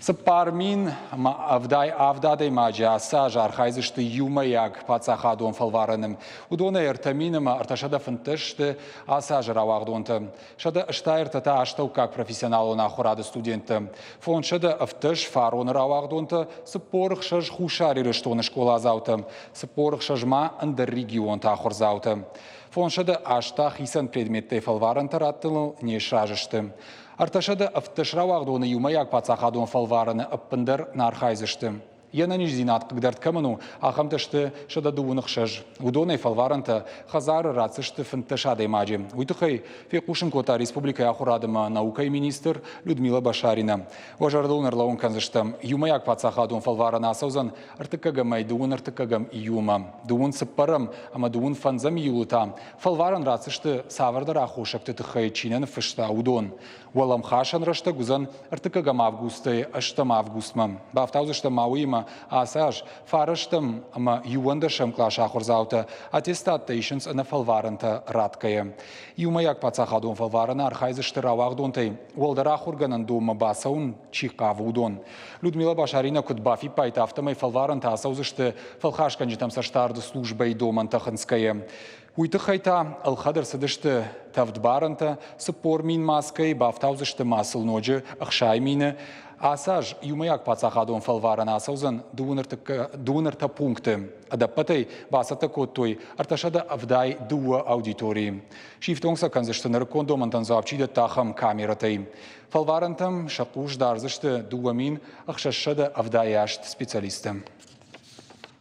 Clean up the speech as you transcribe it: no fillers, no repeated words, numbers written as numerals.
Сапармин авдадай маджаса жархайзышты юмаяк пацахадон фалвараным. Удона эртаминым арташада фанташты аса жаравагдонты. Шада штайртата аштау как профессионал на хурады студенты. Фон шада авташ фарон равагдонты сапорх шаж хушари рыштоны школа зауты. Сапорх шажма андер регион тахур зауты. Фон шада ашта хисан предметты фалваран тараттылы не шажышты. Арташада автошравагдоны юмаяк пацахадон фалвараны аппындыр нархайзышты. Яна нижзинат кыгдарт каману ахамташты шада дуунық шаж. Удонай фалваранта хазары рацышты фынташады маджи. Уйтухай фекушын кота республика ахурадыма наука и министр Людмила Башарина. Важардон арлаун канзыштам юмаяк пацахадон фалварана асаузан артыкагамай дуун артыкагам июма. Дуун сыппарам, ама дуун фанзам июлыта. Фалваран рацышты савардар ахушакты тыхай чинен фышта удон. Уалам хашан рашта гузан артыкагам августы аштам августма. Бафтаузышта мауима асаж фарыштым ама юандашам клаша хурзаута attestations на фалваранта раткая. Юмаяк пацахадон фалварана архайзышты равагдонтай. Уалдара хурганан дума басаун чихавудон. Людмила Башарина кудбафи пайтафтамай фалваранта асаузышты фалхашканжитам саштарды службой доман таханская. Уйтыхайта алхадыр сыдышты тавдбаранта сыпор мин маской бафтаузышты масыл ноджы ахшай мины. Асаж юмаяк пацахадон фалварана асаузан дуунарта пункты. Адаппатай басата коттой арташада авдай дуа аудитории. Шифтонгса канзышты наркондо мантанзавчида тахам камератай. Фалварантам шакуш дарзышты дуамин ахшашада авдаяшт специалистам.